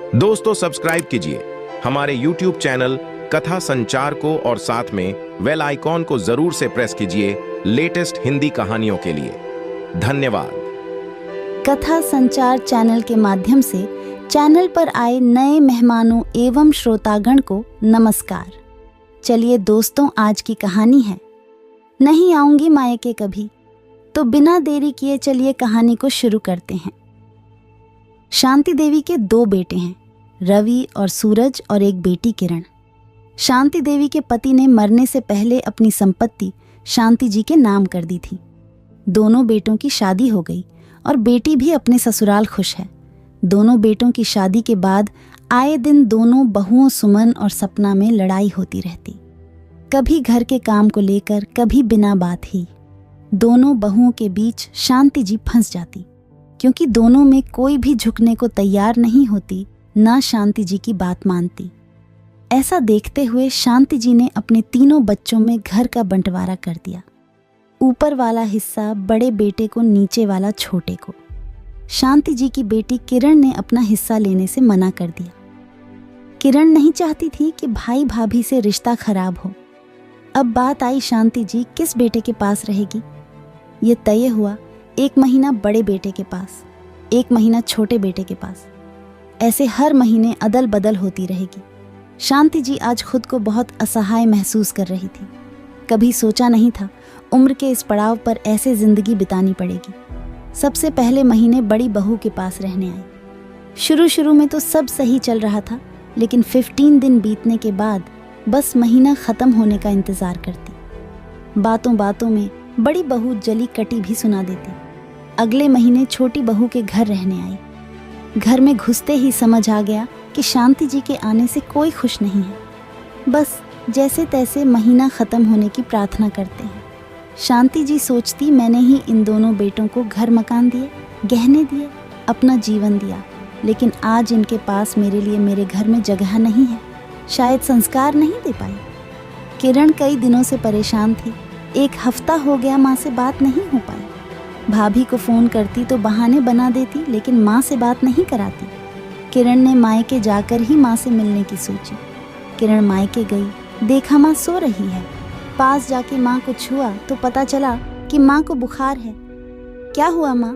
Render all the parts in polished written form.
दोस्तों सब्सक्राइब कीजिए हमारे YouTube चैनल कथा संचार को और साथ में बेल आइकॉन को जरूर से प्रेस कीजिए लेटेस्ट हिंदी कहानियों के लिए। धन्यवाद। कथा संचार चैनल के माध्यम से चैनल पर आए नए मेहमानों एवं श्रोतागण को नमस्कार। चलिए दोस्तों, आज की कहानी है नहीं आऊंगी मायके कभी। तो बिना देरी किए चलिए कहानी को शुरू करते हैं। शांति देवी के 2 बेटे हैं, रवि और सूरज, और एक बेटी किरण। शांति देवी के पति ने मरने से पहले अपनी संपत्ति शांति जी के नाम कर दी थी। दोनों बेटों की शादी हो गई और बेटी भी अपने ससुराल खुश है। दोनों बेटों की शादी के बाद आए दिन दोनों बहुओं सुमन और सपना में लड़ाई होती रहती, कभी घर के काम को लेकर, कभी बिना बात ही। दोनों बहुओं के बीच शांति जी फंस जाती, क्योंकि दोनों में कोई भी झुकने को तैयार नहीं होती, ना शांति जी की बात मानती। ऐसा देखते हुए शांति जी ने अपने तीनों बच्चों में घर का बंटवारा कर दिया। ऊपर वाला हिस्सा बड़े बेटे को, नीचे वाला छोटे को। शांति जी की बेटी किरण ने अपना हिस्सा लेने से मना कर दिया। किरण नहीं चाहती थी कि भाई भाभी से रिश्ता खराब हो। अब बात आई शांति जी किस बेटे के पास रहेगी। ये तय हुआ 1 महीना बड़े बेटे के पास, 1 महीना छोटे बेटे के पास। ऐसे हर महीने अदल बदल होती रहेगी। शांति जी आज खुद को बहुत असहाय महसूस कर रही थी। कभी सोचा नहीं था उम्र के इस पड़ाव पर ऐसे जिंदगी बितानी पड़ेगी। सबसे पहले महीने बड़ी बहू के पास रहने आई। शुरू में तो सब सही चल रहा था, लेकिन 15 दिन बीतने के बाद बस महीना ख़त्म होने का इंतज़ार करती। बातों बातों में बड़ी बहू जली कटी भी सुना देती। अगले महीने छोटी बहू के घर रहने आई। घर में घुसते ही समझ आ गया कि शांति जी के आने से कोई खुश नहीं है। बस जैसे तैसे महीना ख़त्म होने की प्रार्थना करते हैं। शांति जी सोचती, मैंने ही इन दोनों बेटों को घर मकान दिए, गहने दिए, अपना जीवन दिया, लेकिन आज इनके पास मेरे लिए मेरे घर में जगह नहीं है। शायद संस्कार नहीं दे पाई। किरण कई दिनों से परेशान थी। 1 हफ्ता हो गया माँ से बात नहीं हो पाई। भाभी को फ़ोन करती तो बहाने बना देती, लेकिन माँ से बात नहीं कराती। किरण ने मायके जाकर ही माँ से मिलने की सोची। किरण मायके गई, देखा माँ सो रही है। पास जाके माँ को छुआ तो पता चला कि माँ को बुखार है। क्या हुआ माँ,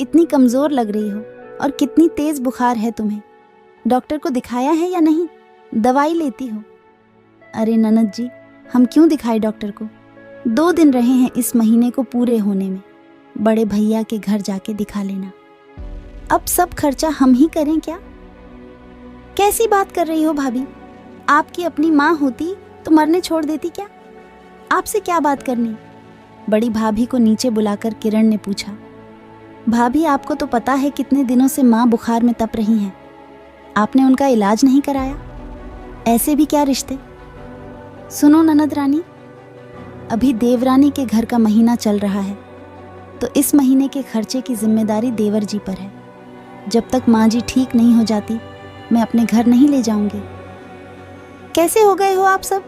इतनी कमज़ोर लग रही हो और कितनी तेज़ बुखार है तुम्हें? डॉक्टर को दिखाया है या नहीं? दवाई लेती हो? अरे ननद जी, हम क्यों दिखाए डॉक्टर को? 2 दिन रहे हैं इस महीने को पूरे होने में। बड़े भैया के घर जाके दिखा लेना। अब सब खर्चा हम ही करें क्या? कैसी बात कर रही हो भाभी? आपकी अपनी माँ होती तो मरने छोड़ देती क्या? आपसे क्या बात करनी? बड़ी भाभी को नीचे बुलाकर किरण ने पूछा। भाभी, आपको तो पता है कितने दिनों से माँ बुखार में तप रही हैं। आपने उनका इलाज नहीं कराया? ऐसे भी क्या रिश्ते? सुनो ननद रानी, अभी देवरानी के घर का महीना चल रहा है, तो इस महीने के खर्चे की जिम्मेदारी देवर जी पर है। जब तक माँ जी ठीक नहीं हो जाती, मैं अपने घर नहीं ले जाऊंगी। कैसे हो गए हो आप सब?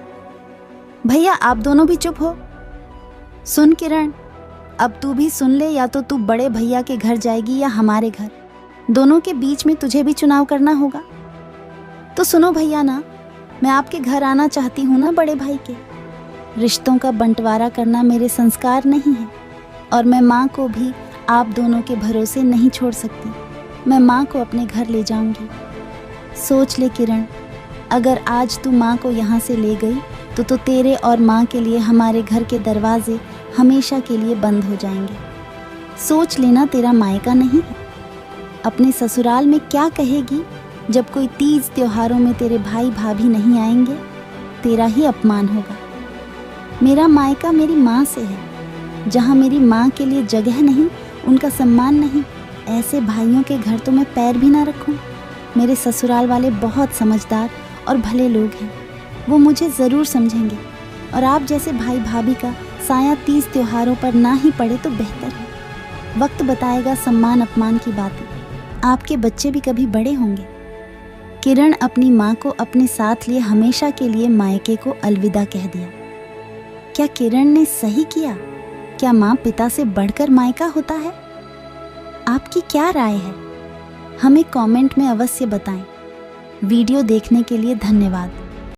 भैया, आप दोनों भी चुप हो। सुन किरण, अब तू भी सुन ले, या तो तू बड़े भैया के घर जाएगी या हमारे घर। दोनों के बीच में तुझे भी चुनाव करना होगा। तो सुनो भैया ना, मैं आपके घर आना चाहती हूँ ना बड़े भाई के। रिश्तों का बंटवारा करना मेरे संस्कार नहीं है, और मैं माँ को भी आप दोनों के भरोसे नहीं छोड़ सकती। मैं माँ को अपने घर ले जाऊंगी। सोच ले किरण, अगर आज तू माँ को यहाँ से ले गई तो तेरे और माँ के लिए हमारे घर के दरवाजे हमेशा के लिए बंद हो जाएंगे। सोच लेना, तेरा मायका नहीं है। अपने ससुराल में क्या कहेगी जब कोई तीज त्योहारों में तेरे भाई भाभी नहीं आएंगे? तेरा ही अपमान होगा। मेरा मायका मेरी माँ से है। जहाँ मेरी माँ के लिए जगह नहीं, उनका सम्मान नहीं, ऐसे भाइयों के घर तो मैं पैर भी ना रखूं। मेरे ससुराल वाले बहुत समझदार और भले लोग हैं। वो मुझे ज़रूर समझेंगे, और आप जैसे भाई भाभी का साया तीज त्योहारों पर ना ही पड़े तो बेहतर है। वक्त बताएगा सम्मान अपमान की बातें। आपके बच्चे भी कभी बड़े होंगे। किरण अपनी माँ को अपने साथ लिए हमेशा के लिए मायके को अलविदा कह दिया। क्या किरण ने सही किया? क्या माँ पिता से बढ़कर मायका होता है? आपकी क्या राय है? हमें कमेंट में अवश्य बताएं। वीडियो देखने के लिए धन्यवाद।